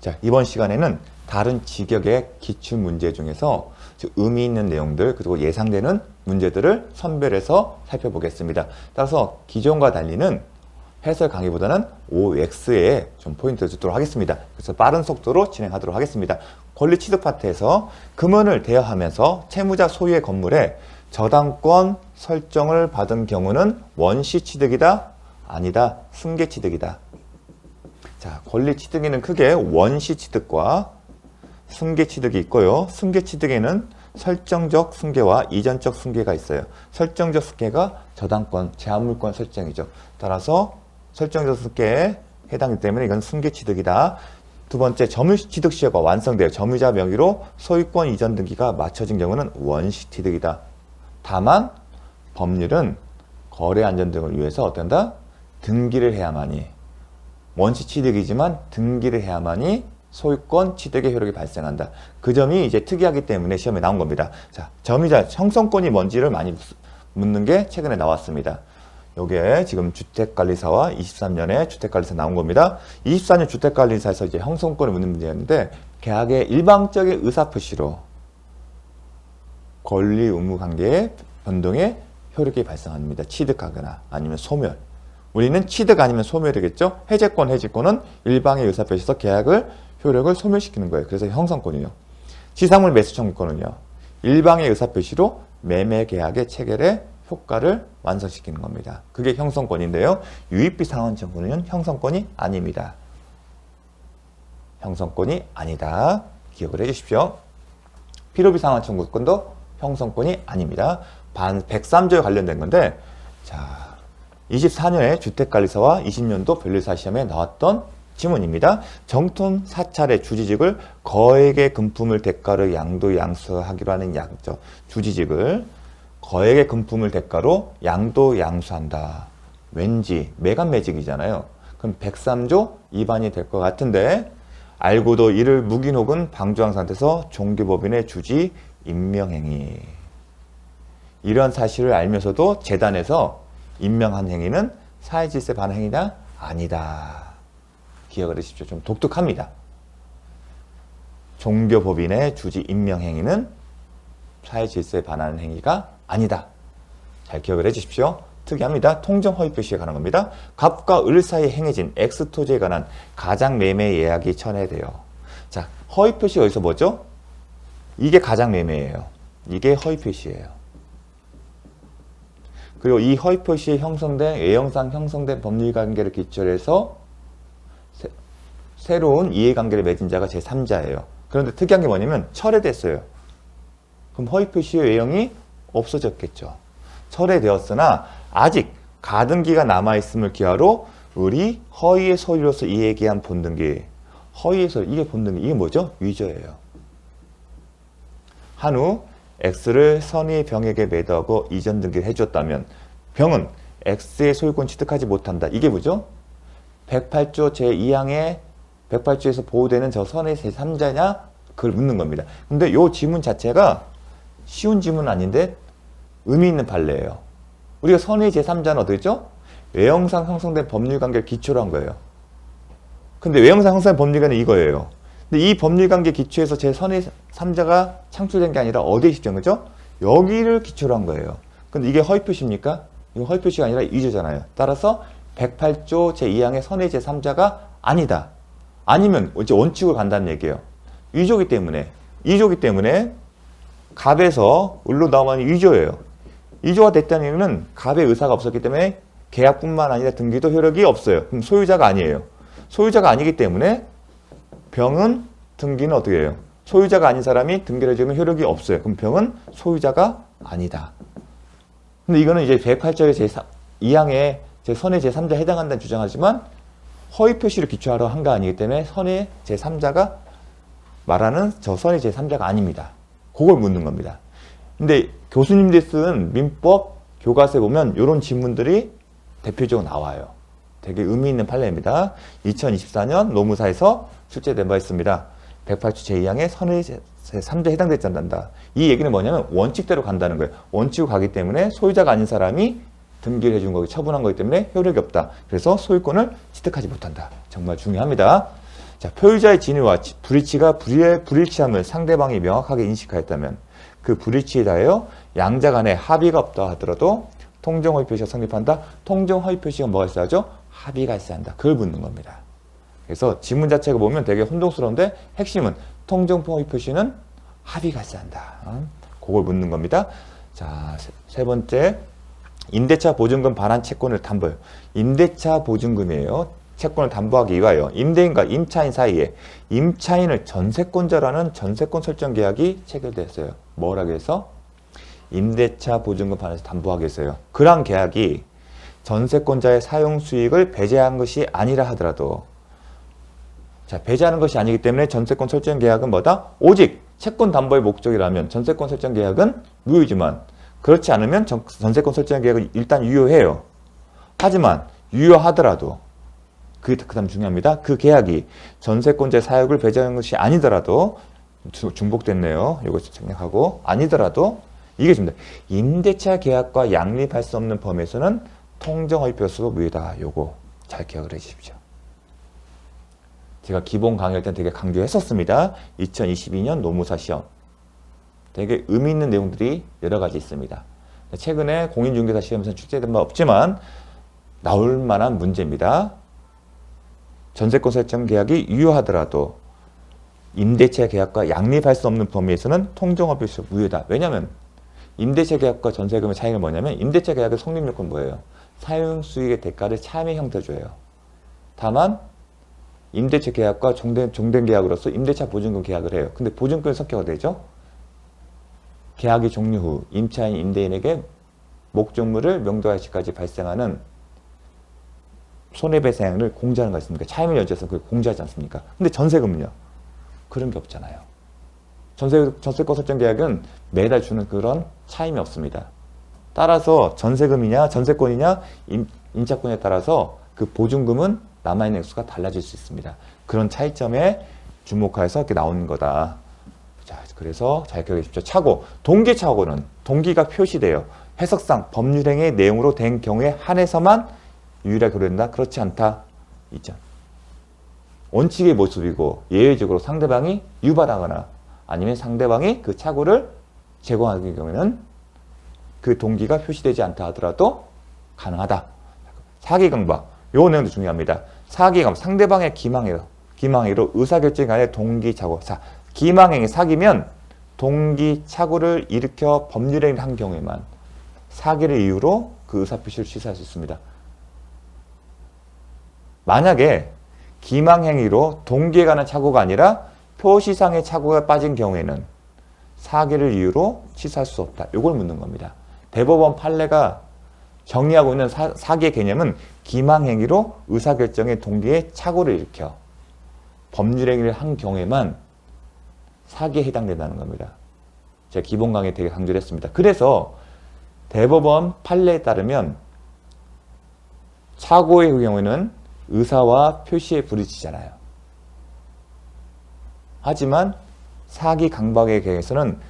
자, 이번 시간에는 다른 직역의 기출문제 중에서 의미 있는 내용들 그리고 예상되는 문제들을 선별해서 살펴보겠습니다. 따라서 기존과 달리는 해설 강의보다는 OX에 좀 포인트를 주도록 하겠습니다. 그래서 빠른 속도로 진행하도록 하겠습니다. 권리 취득 파트에서 금원을 대여하면서 채무자 소유의 건물에 저당권 설정을 받은 경우는 원시 취득이다? 아니다. 승계 취득이다. 자, 권리 취득에는 크게 원시 취득과 승계 취득이 있고요. 승계 취득에는 설정적 승계와 이전적 승계가 있어요. 설정적 승계가 저당권, 제한물권 설정이죠. 따라서 설정적 승계에 해당이기 때문에 이건 승계 취득이다. 두 번째, 점유 취득 시효가 완성되어 점유자 명의로 소유권 이전 등기가 마쳐진 경우는 원시 취득이다. 다만 법률은 거래 안전 등을 위해서 어떤다? 등기를 해야만이, 원시 취득이지만 등기를 해야만이 소유권 취득의 효력이 발생한다. 그 점이 이제 특이하기 때문에 시험에 나온 겁니다. 자, 점유자 형성권이 뭔지를 많이 묻는 게 최근에 나왔습니다. 요게 지금 주택관리사와 23년에 주택관리사 나온 겁니다. 24년 주택관리사에서 이제 형성권을 묻는 문제였는데, 계약의 일방적인 의사표시로 권리 의무 관계의 변동의 효력이 발생합니다. 취득하거나 아니면 소멸. 우리는 취득 아니면 소멸이겠죠. 해제권, 해지권은 일방의 의사표시에서 계약을 효력을 소멸시키는 거예요. 그래서 형성권이요. 지상물 매수 청구권은요, 일방의 의사표시로 매매 계약의 체결에 효과를 완성시키는 겁니다. 그게 형성권인데요. 유익비 상환 청구는 형성권이 아닙니다. 형성권이 아니다. 기억을 해주십시오. 필요비 상환 청구권도 형성권이 아닙니다. 103조에 관련된 건데, 자, 24년에 주택관리사와 20년도 변리사 시험에 나왔던 지문입니다. 정통 사찰의 주지직을 거액의 금품을 대가로 양도 양수하기로 하는 약정, 주지직을 거액의 금품을 대가로 양도 양수한다. 왠지 매간매직이잖아요. 그럼 103조 위반이 될 것 같은데, 알고도 이를 묵인 혹은 방조한 상태에서 종교법인의 주지 임명행위. 이런 사실을 알면서도 재단에서 임명한 행위는 사회질서에 반한 행위다? 아니다. 기억을 하십시오. 좀 독특합니다. 종교법인의 주지 임명행위는 사회질서에 반하는 행위가 아니다. 잘 기억을 해주십시오. 특이합니다. 통정 허위 표시에 관한 겁니다. 갑과 을 사이에 행해진 X토지에 관한 가장 매매 예약이 천해돼요. 자, 허위 표시가 여기서 뭐죠? 이게 가장 매매예요. 이게 허위 표시예요. 그리고 이 허위 표시에 형성된 외형상 형성된 법률관계를 기초로 해서 새로운 이해관계를 맺은 자가 제3자예요. 그런데 특이한 게 뭐냐면 철회됐어요. 그럼 허위 표시의 외형이 없어졌겠죠. 철회되었으나 아직 가등기가 남아있음을 기하로 우리 허위의 소유로서 이해기한 본등기. 허위의 소유, 이게 본등기. 이게 뭐죠? 위조예요. 한후 X를 선의 병에게 매도하고 이전 등기를 해줬다면 병은 X의 소유권 취득하지 못한다. 이게 뭐죠? 108조 제2항의 108조에서 보호되는 저 선의 제3자냐? 그걸 묻는 겁니다. 근데 이 지문 자체가 쉬운 지문은 아닌데 의미 있는 판례예요. 우리가 선의 제3자는 어디겠죠? 외형상 형성된 법률관계를 기초로 한 거예요. 근데 외형상 형성된 법률관계는 이거예요. 근데 이 법률관계 기초에서 제 선의 3자가 창출된 게 아니라 어디에 시작한 거죠? 여기를 기초로 한 거예요. 근데 이게 허위 표시입니까? 이거 허위 표시가 아니라 위조잖아요. 따라서 108조 제2항의 선의 제3자가 아니다. 아니면 이제 원칙으로 간다는 얘기예요. 위조기 때문에 갑에서 을로 나오면 위조예요. 위조가 됐다는 얘기는 갑의 의사가 없었기 때문에 계약뿐만 아니라 등기도 효력이 없어요. 그럼 소유자가 아니에요. 소유자가 아니기 때문에 병은 등기는 어떻게 해요? 소유자가 아닌 사람이 등기를 해주면 효력이 없어요. 그럼 병은 소유자가 아니다. 근데 이거는 이제 108조의 제2항에 선의 제3자에 해당한다는 주장하지만 허위 표시를 기초하러 한 거 아니기 때문에 선의 제3자가 말하는 저 선의 제3자가 아닙니다. 그걸 묻는 겁니다. 근데 교수님들이 쓴 민법 교과서에 보면 이런 지문들이 대표적으로 나와요. 되게 의미 있는 판례입니다. 2024년 노무사에서 출제된 바 있습니다. 108조 제2항에 선의 제3자에 해당되지 않는다. 이 얘기는 뭐냐면 원칙대로 간다는 거예요. 원칙으로 가기 때문에 소유자가 아닌 사람이 등기를 해준 거기 처분한 거기 때문에 효력이 없다. 그래서 소유권을 취득하지 못한다. 정말 중요합니다. 자, 표의자의 진위와 불일치가 불일치함을 상대방이 명확하게 인식하였다면 그 불일치에 대하여 양자 간에 합의가 없다 하더라도 통정허위 표시가 성립한다. 통정허위 표시가 뭐가 있어야 하죠? 합의가 있어야 한다. 그걸 묻는 겁니다. 그래서 지문 자체가 보면 되게 혼동스러운데 핵심은 통정허위 표시는 합의가 있어야 한다. 그걸 묻는 겁니다. 자, 세 번째, 임대차 보증금 반환 채권을 담보요. 임대차 보증금이에요. 채권을 담보하기 위하여 임대인과 임차인 사이에 임차인을 전세권자라는 전세권 설정 계약이 체결됐어요. 뭐라고 해서? 임대차 보증금 반환에서 담보하기 위해서요. 그러한 계약이 전세권자의 사용 수익을 배제한 것이 아니라 하더라도, 자, 배제하는 것이 아니기 때문에 전세권 설정 계약은 뭐다? 오직 채권 담보의 목적이라면 전세권 설정 계약은 무효이지만, 그렇지 않으면 전세권 설정 계약은 일단 유효해요. 하지만 유효하더라도, 그 다음 중요합니다. 그 계약이 전세권자의 사용을 배제한 것이 아니더라도, 중복됐네요. 이거 생략하고, 아니더라도 이게 줍니다. 임대차 계약과 양립할 수 없는 범위에서는 통정허위 표시도 무효다. 요거 잘 기억을 해주십시오. 제가 기본 강의할 때 되게 강조했었습니다. 2022년 노무사 시험. 되게 의미 있는 내용들이 여러 가지 있습니다. 최근에 공인중개사 시험에서는 출제된 바 없지만 나올 만한 문제입니다. 전세권 설정 계약이 유효하더라도 임대차 계약과 양립할 수 없는 범위에서는 통정허위 표시가 무효다. 왜냐하면 임대차 계약과 전세금의 차이는 뭐냐면, 임대차 계약의 성립 요건 뭐예요? 사용 수익의 대가를 차임의 형태로 줘요. 다만 임대차 계약과 종된 계약으로서 임대차 보증금 계약을 해요. 근데 보증금의 성격이 되죠? 계약이 종료 후 임차인 임대인에게 목적물을 명도할 시까지 발생하는 손해배상을 공제하는 거 있습니까? 차임을 연체해서 그걸 공제하지 않습니까? 근데 전세금은요? 그런 게 없잖아요. 전세권 설정 계약은 매달 주는 그런 차임이 없습니다. 따라서 전세금이냐 전세권이냐 임차권에 따라서 그 보증금은 남아있는 액수가 달라질 수 있습니다. 그런 차이점에 주목해서 이렇게 나오는 거다. 자, 그래서 잘 기억해 주십시오. 차고, 동기차고는 동기가 표시돼요. 해석상 법률행위의 내용으로 된 경우에 한해서만 유일하게 고려된다. 그렇지 않다. 있죠. 원칙의 모습이고 예외적으로 상대방이 유발하거나 아니면 상대방이 그 착오를 제공하는 경우에는 그 동기가 표시되지 않다 하더라도 가능하다. 사기강박. 요 내용도 중요합니다. 사기강, 상대방의 기망행위로 의사결정 간의 동기착오. 기망행위 사기면 동기착오를 일으켜 법률행위를 한 경우에만 사기를 이유로 그 의사표시를 취소할 수 있습니다. 만약에 기망행위로 동기에 관한 착오가 아니라 표시상의 착오가 빠진 경우에는 사기를 이유로 취소할 수 없다. 이걸 묻는 겁니다. 대법원 판례가 정의하고 있는 사기의 개념은 기망행위로 의사결정의 동기에 착오를 일으켜 법률행위를 한 경우에만 사기에 해당된다는 겁니다. 제가 기본 강의에 되게 강조를 했습니다. 그래서 대법원 판례에 따르면 착오의 경우에는 의사와 표시에 불이치잖아요. 하지만 사기 강박의 경우에서는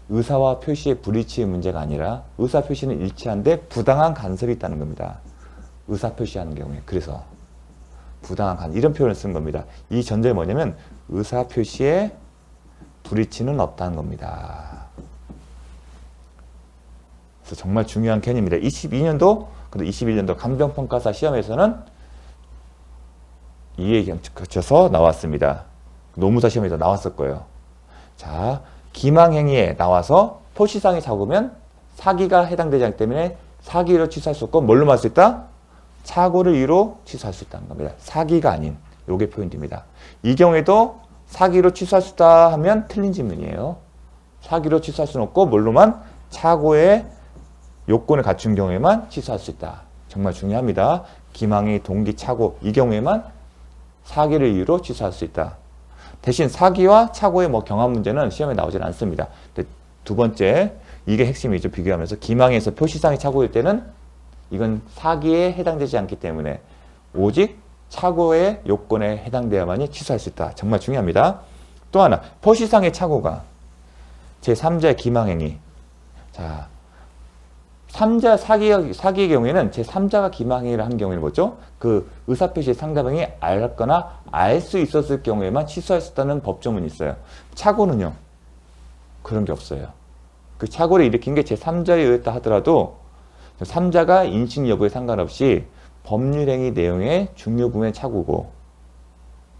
의사와 표시의 불이치의 문제가 아니라 의사 표시는 일치한데 부당한 간섭이 있다는 겁니다. 의사 표시하는 경우에. 그래서 부당한 간섭, 이런 표현을 쓴 겁니다. 이 전제는 뭐냐면 의사 표시에 불이치는 없다는 겁니다. 그래서 정말 중요한 개념입니다. 22년도, 그리고 21년도 감정평가사 시험에서는 이에 거쳐서 나왔습니다. 노무사 시험에서 나왔을 거예요. 자, 기망행위에 나와서 표시상이 작으면 사기가 해당되지 않기 때문에 사기로 취소할 수 없고 뭘로 할 수 있다? 착오를 이유로 취소할 수 있다는 겁니다. 사기가 아닌, 요게 포인트입니다. 이 경우에도 사기로 취소할 수 있다 하면 틀린 질문이에요. 사기로 취소할 수는 없고 뭘로만? 착오의 요건을 갖춘 경우에만 취소할 수 있다. 정말 중요합니다. 기망의 동기 착오, 이 경우에만 사기를 이유로 취소할 수 있다. 대신 사기와 착오의 경합 문제는 시험에 나오질 않습니다. 근데 두 번째, 이게 핵심이죠. 비교하면서 기망에서 표시상의 착오일 때는 이건 사기에 해당되지 않기 때문에 오직 착오의 요건에 해당되어야만이 취소할 수 있다. 정말 중요합니다. 또 하나, 표시상의 착오가 제3자의 기망행위. 자, 삼자 사기의 경우에는 제3자가 기망행위를 한 경우에는 뭐죠? 그 의사표시의 상대방이 알거나 알 수 있었을 경우에만 취소할 수 있다는 법조문이 있어요. 착오는요? 그런 게 없어요. 그 착오를 일으킨 게 제3자에 의했다 하더라도 3자가 인식 여부에 상관없이 법률행위 내용의 중요 부분의 착오고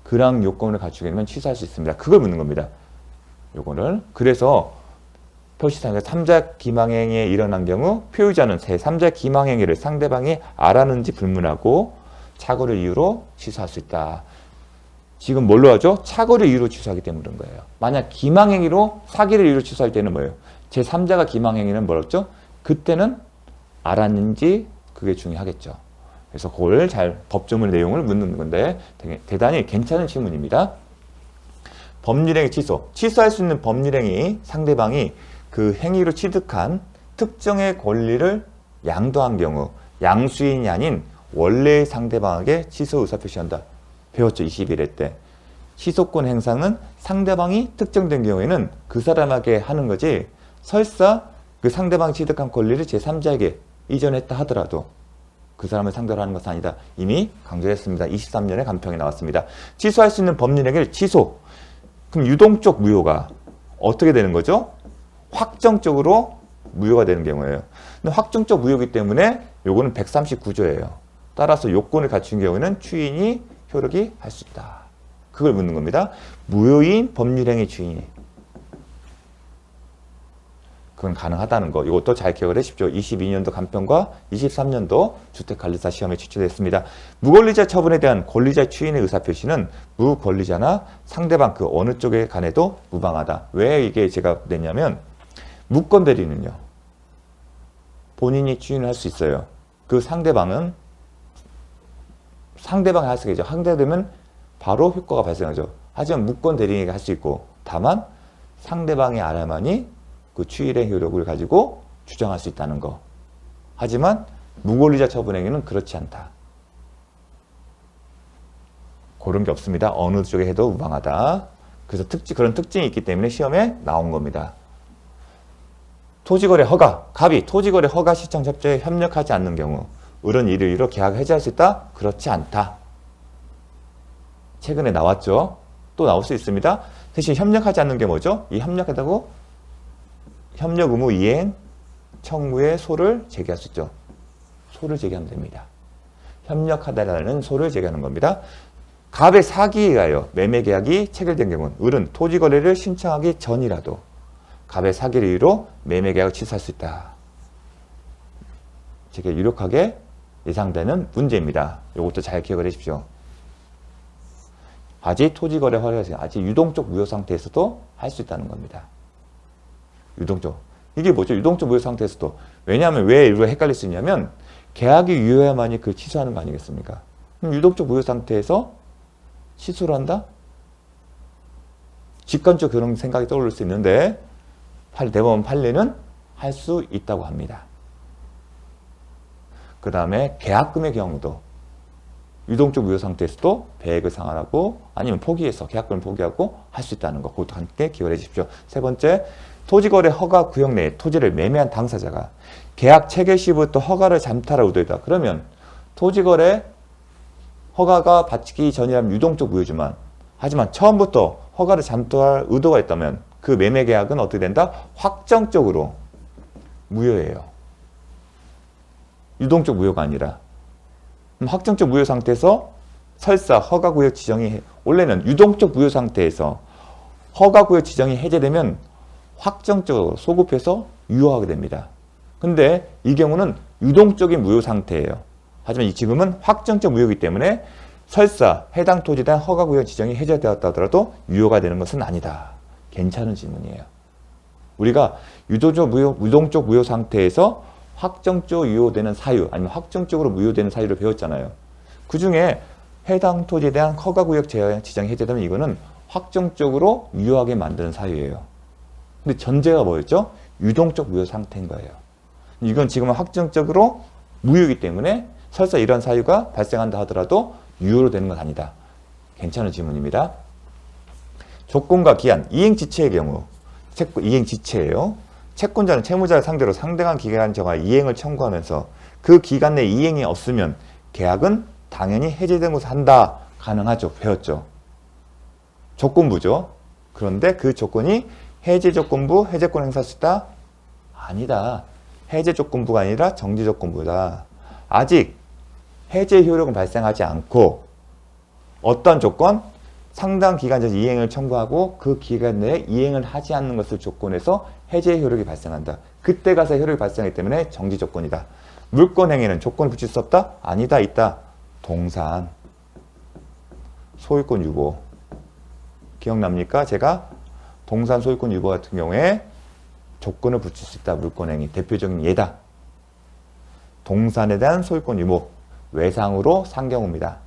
그런 요건을 갖추게 되면 취소할 수 있습니다. 그걸 묻는 겁니다. 요거를. 그래서 표시상에서 3자 기망행위에 일어난 경우 표의자는 제3자 기망행위를 상대방이 알았는지 불문하고 착오를 이유로 취소할 수 있다. 지금 뭘로 하죠? 착오를 이유로 취소하기 때문에 그런 거예요. 만약 기망행위로 사기를 이유로 취소할 때는 뭐예요? 제3자가 기망행위는 뭐였죠? 그때는 알았는지 그게 중요하겠죠. 그래서 그걸 잘 법조문 내용을 묻는 건데 대단히 괜찮은 질문입니다. 법률행위 취소. 취소할 수 있는 법률행위 상대방이 그 행위로 취득한 특정의 권리를 양도한 경우 양수인이 아닌 원래의 상대방에게 취소 의사표시한다. 배웠죠? 21회 때. 취소권 행사는 상대방이 특정된 경우에는 그 사람에게 하는 거지 설사 그 상대방이 취득한 권리를 제3자에게 이전했다 하더라도 그 사람을 상대로 하는 것은 아니다. 이미 강조했습니다. 23년에 간평에 나왔습니다. 취소할 수 있는 법률행위를 취소. 그럼 유동적 무효가 어떻게 되는 거죠? 확정적으로 무효가 되는 경우예요. 근데 확정적 무효이기 때문에 요거는 139조예요. 따라서 요건을 갖춘 경우에는 추인이 효력이 할 수 있다. 그걸 묻는 겁니다. 무효인 법률행위 추인이. 그건 가능하다는 거. 이것도 잘 기억을 하십시오. 22년도 간평과 23년도 주택관리사 시험에 출제됐습니다. 무권리자 처분에 대한 권리자 추인의 의사표시는 무권리자나 상대방 그 어느 쪽에 간에도 무방하다. 왜 이게 제가 냈냐면 무권 대리는요. 본인이 추인을 할 수 있어요. 그 상대방은 상대방이 할 수 있죠. 상대되면 바로 효과가 발생하죠. 하지만 무권 대리인에게 할 수 있고 다만 상대방이 알아야만이 그 추일의 효력을 가지고 주장할 수 있다는 거. 하지만 무권리자 처분행위는 그렇지 않다. 그런 게 없습니다. 어느 쪽에 해도 무방하다. 그래서 그런 특징이 있기 때문에 시험에 나온 겁니다. 토지거래 허가, 갑이 토지거래 허가 시청 협조에 협력하지 않는 경우 을은 이를 이유로 계약을 해지할 수 있다? 그렇지 않다. 최근에 나왔죠. 또 나올 수 있습니다. 대신 협력하지 않는 게 뭐죠? 이 협력하다고 협력 의무 이행 청구의 소를 제기할 수 있죠. 소를 제기하면 됩니다. 협력하다라는 소를 제기하는 겁니다. 갑의 사기에 의하여 매매계약이 체결된 경우는 을은 토지거래를 신청하기 전이라도 갑의 사기를 이유로 매매계약을 취소할 수 있다. 되게 유력하게 예상되는 문제입니다. 이것도 잘 기억을 해주십시오. 아직 토지거래 허가가 아직 유동적 무효 상태에서도 할 수 있다는 겁니다. 유동적. 이게 뭐죠? 유동적 무효 상태에서도. 왜냐하면 왜 일부러 헷갈릴 수 있냐면 계약이 유효해야만이 그걸 취소하는 거 아니겠습니까? 그럼 유동적 무효 상태에서 취소를 한다? 직관적 그런 생각이 떠오를 수 있는데 대법원 판례는 할 수 있다고 합니다. 그 다음에 계약금의 경우도 유동적 무효 상태에서도 배액을 상환하고 아니면 포기해서 계약금을 포기하고 할 수 있다는 거. 그것도 함께 기억해 주십시오. 세 번째, 토지거래 허가 구역 내에 토지를 매매한 당사자가 계약 체결 시부터 허가를 잠탈할 의도이다. 그러면 토지거래 허가가 받기 전이라면 유동적 무효지만 하지만 처음부터 허가를 잠탈할 의도가 있다면 그 매매 계약은 어떻게 된다? 확정적으로 무효예요. 유동적 무효가 아니라. 확정적 무효 상태에서 설사 허가구역 지정이 원래는 유동적 무효 상태에서 허가구역 지정이 해제되면 확정적으로 소급해서 유효하게 됩니다. 근데 이 경우는 유동적인 무효 상태예요. 하지만 지금은 확정적 무효이기 때문에 설사 해당 토지에 대한 허가구역 지정이 해제되었다 하더라도 유효가 되는 것은 아니다. 괜찮은 질문이에요. 우리가 유동적 무효 상태에서 확정적으로 유효되는 사유 아니면 확정적으로 무효되는 사유를 배웠잖아요. 그 중에 해당 토지에 대한 허가구역 지정이 해제되면 이거는 확정적으로 유효하게 만드는 사유예요. 근데 전제가 뭐였죠? 유동적 무효 상태인 거예요. 이건 지금은 확정적으로 무효이기 때문에 설사 이런 사유가 발생한다 하더라도 유효로 되는 건 아니다. 괜찮은 질문입니다. 조건과 기한, 이행지체의 경우 이행지체예요. 채권자는 채무자를 상대로 상당한 기간 정하 이행을 청구하면서 그 기간 내 이행이 없으면 계약은 당연히 해제된 것을 한다. 가능하죠. 배웠죠. 조건부죠. 그런데 그 조건이 해제 조건부, 해제권 행사할 수 있다? 아니다. 해제 조건부가 아니라 정지 조건부다. 아직 해제 효력은 발생하지 않고 어떤 조건? 상당 기간 전 이행을 청구하고 그 기간 내에 이행을 하지 않는 것을 조건해서 해제 효력이 발생한다. 그때 가서 효력이 발생하기 때문에 정지 조건이다. 물권 행위는 조건을 붙일 수 없다? 아니다. 있다. 동산, 소유권 유보. 기억납니까? 제가 동산 소유권 유보 같은 경우에 조건을 붙일 수 있다. 물권 행위. 대표적인 예다. 동산에 대한 소유권 유보. 외상으로 상경호입니다.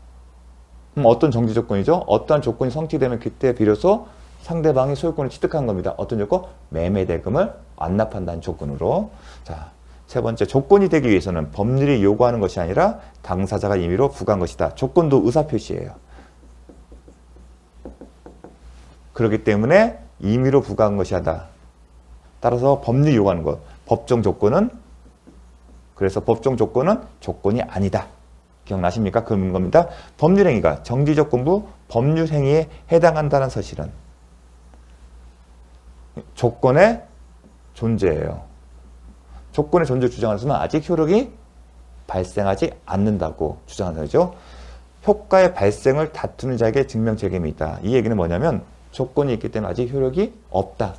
그럼 어떤 정지 조건이죠? 어떠한 조건이 성취되면 그때 비로소 상대방이 소유권을 취득한 겁니다. 어떤 조건? 매매 대금을 완납한다는 조건으로. 자, 세 번째, 조건이 되기 위해서는 법률이 요구하는 것이 아니라 당사자가 임의로 부과한 것이다. 조건도 의사표시예요. 그렇기 때문에 임의로 부과한 것이 하다. 따라서 법률이 요구하는 것. 법정 조건은, 그래서 법정 조건은 조건이 아니다. 기억나십니까? 그런 겁니다. 법률행위가 정지조건부 법률행위에 해당한다는 사실은 조건의 존재예요. 조건의 존재를 주장하는 것은 아직 효력이 발생하지 않는다고 주장하는 거죠. 효과의 발생을 다투는 자에게 증명 책임이 있다. 이 얘기는 뭐냐면 조건이 있기 때문에 아직 효력이 없다.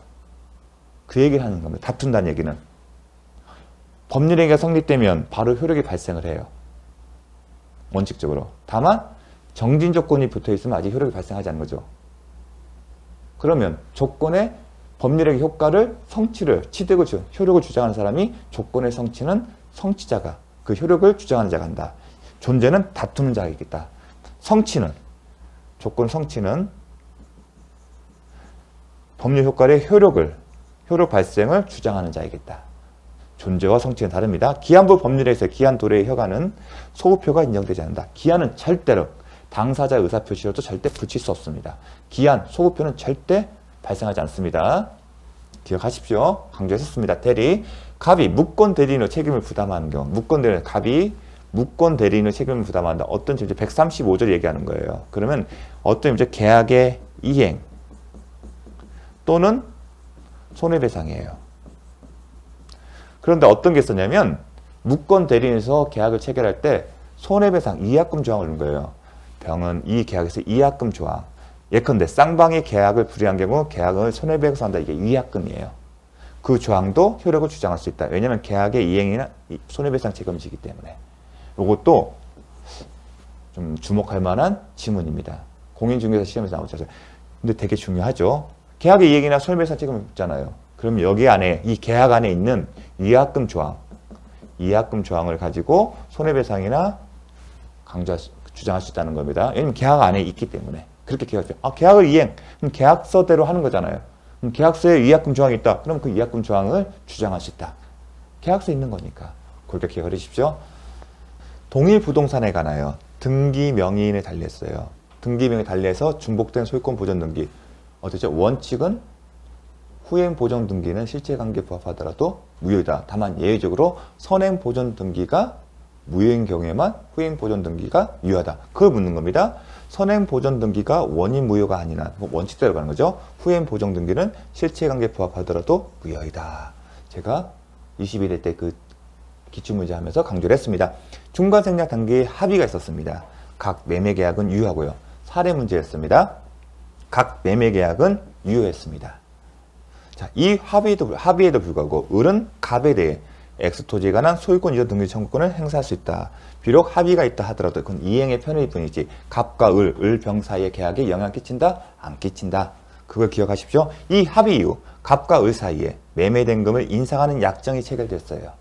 그 얘기를 하는 겁니다. 다툰다는 얘기는. 법률행위가 성립되면 바로 효력이 발생을 해요. 원칙적으로. 다만 정진 조건이 붙어 있으면 아직 효력이 발생하지 않는 거죠. 그러면 조건의 법률의 효과를 성취를 취득을 효력을 주장하는 사람이 조건의 성취는 성취자가 그 효력을 주장하는 자가 한다. 존재는 다투는 자이겠다. 성취는 조건 성취는 법률 효과의 효력 발생을 주장하는 자이겠다. 존재와 성취는 다릅니다. 기한부 법률에서 기한 도래의 허가는 소급효가 인정되지 않는다. 기한은 절대로 당사자의 의사표시로도 절대 붙일 수 없습니다. 기한, 소급효는 절대 발생하지 않습니다. 기억하십시오. 강조했었습니다. 대리, 갑이 무권 대리인의 책임을 부담하는 경우, 무권 대리인, 갑이 무권 대리인의 책임을 부담한다. 어떤 지금 135절 얘기하는 거예요. 그러면 어떤 이제 계약의 이행 또는 손해배상이에요. 그런데 어떤 게 있었냐면 무권 대리인에서 계약을 체결할 때 손해배상 이약금 조항을 넣은 거예요. 병은 이 계약에서 이약금 조항. 예컨대 쌍방이 계약을 불이한 경우 계약을 손해배상한다. 이게 이약금이에요. 그 조항도 효력을 주장할 수 있다. 왜냐하면 계약의 이행이나 손해배상 책임지기 때문에. 이것도 좀 주목할 만한 지문입니다. 공인중개사 시험에서 나오죠. 근데 되게 중요하죠. 계약의 이행이나 손해배상 책임을 묻잖아요. 그럼 여기 안에 이 계약 안에 있는 이약금 조항을 가지고 손해배상이나 주장할 수 있다는 겁니다. 왜냐면 계약 안에 있기 때문에. 그렇게 계약하죠. 계약을 이행. 그럼 계약서대로 하는 거잖아요. 그럼 계약서에 이약금 조항이 있다. 그럼 그 이약금 조항을 주장할 수 있다. 계약서에 있는 거니까. 그렇게 기억을 해주십시오. 동일 부동산에 관하여 등기 명의인을 달리했어요. 등기 명의 달리해서 중복된 소유권 보전 등기. 어떻죠? 원칙은 후행 보전 등기는 실체관계 부합하더라도 무효이다. 다만 예외적으로 선행 보전 등기가 무효인 경우에만 후행 보전 등기가 유효하다. 그걸 묻는 겁니다. 선행 보전 등기가 원인 무효가 아니나 원칙대로 가는 거죠. 후행 보전 등기는 실체관계 부합하더라도 무효이다. 제가 21회 때 그 기출문제 하면서 강조를 했습니다. 중간생략 단계에 합의가 있었습니다. 각 매매계약은 유효하고요. 사례 문제였습니다. 각 매매계약은 유효했습니다. 자, 이 합의에도 불구하고 을은 갑에 대해 X토지에 관한 소유권 이전 등기 청구권을 행사할 수 있다. 비록 합의가 있다 하더라도 그건 이행의 편일 뿐이지 갑과 을, 병 사이의 계약에 영향 끼친다? 안 끼친다. 그걸 기억하십시오. 이 합의 이후 갑과 을 사이에 매매된금을 인상하는 약정이 체결됐어요.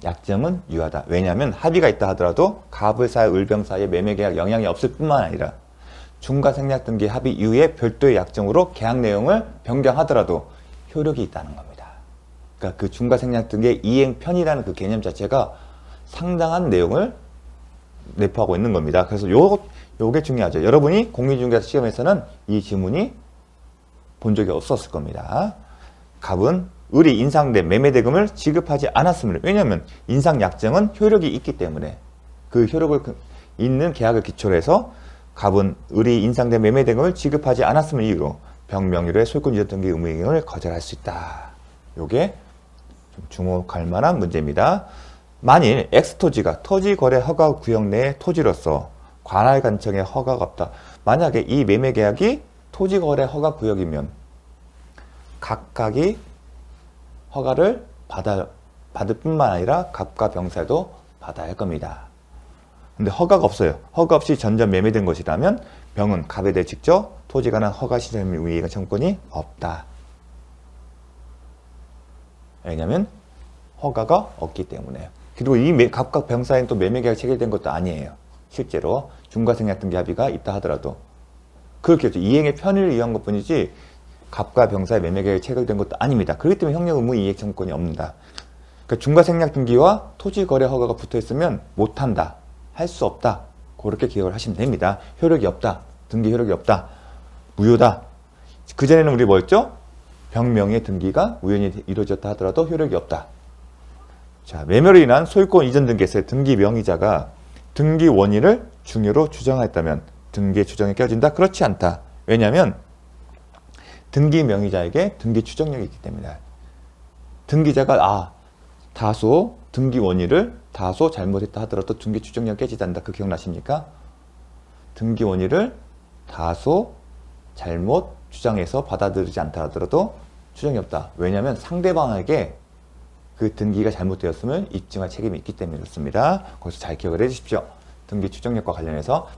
약정은 유효하다. 왜냐하면 합의가 있다 하더라도 갑을 사이, 을병 사이에 매매계약 영향이 없을 뿐만 아니라 중과생략등기 합의 이후에 별도의 약정으로 계약 내용을 변경하더라도 효력이 있다는 겁니다. 그러니까 그 중과생략등기의 이행편이라는 그 개념 자체가 상당한 내용을 내포하고 있는 겁니다. 그래서 요게 중요하죠. 여러분이 공인중개사 시험에서는 이 지문이 본 적이 없었을 겁니다. 갑은 을이 인상된 매매대금을 지급하지 않았음을. 왜냐하면 인상약정은 효력이 있기 때문에 그 효력을 있는 계약을 기초로 해서 갑은 을이 인상된 매매대금을 지급하지 않았음을 이유로 병명의로의 소유권 이전 등기 의무 이행을 거절할 수 있다. 요게 좀 주목할 만한 문제입니다. 만일 X토지가 토지거래 허가 구역 내의 토지로서 관할 간청의 허가가 없다. 만약에 이 매매계약이 토지거래 허가 구역이면 각각이 허가를 받을 뿐만 아니라 갑과 병사도 받아야 할 겁니다. 근데 허가가 없어요. 허가 없이 전전 매매된 것이라면 병은 갑에 대해 직접 토지 관한 허가 시설 및 이행 청구권이 없다. 왜냐하면 허가가 없기 때문에. 그리고 이 갑과 병사에는 또 매매계약이 체결된 것도 아니에요. 실제로 중과생략 등기 합의가 있다 하더라도 그렇게 해서 이행의 편의를 위한 것뿐이지 갑과 병사의 매매계약이 체결된 것도 아닙니다. 그렇기 때문에 형량 의무 이행 청구권이 없는다. 그러니까 중과생략 등기와 토지거래 허가가 붙어있으면 못한다. 할 수 없다. 그렇게 기억을 하시면 됩니다. 효력이 없다. 등기 효력이 없다. 무효다. 그전에는 우리 뭐였죠? 병명의 등기가 우연히 이루어졌다 하더라도 효력이 없다. 자, 매매로 인한 소유권 이전 등기에서의 등기 명의자가 등기 원인을 중요로 주장했다면 등기의 추정이 깨어진다? 그렇지 않다. 왜냐하면 등기 명의자에게 등기 추정력이 있기 때문이다. 등기자가 다소 등기 원인을 다소 잘못했다 하더라도 등기 추정력 깨지지 않는다. 그 기억나십니까? 등기 원인을 다소 잘못 주장해서 받아들이지 않다 하더라도 추정이 없다. 왜냐하면 상대방에게 그 등기가 잘못되었음을 입증할 책임이 있기 때문에 그렇습니다. 거기서 잘 기억을 해주십시오. 등기 추정력과 관련해서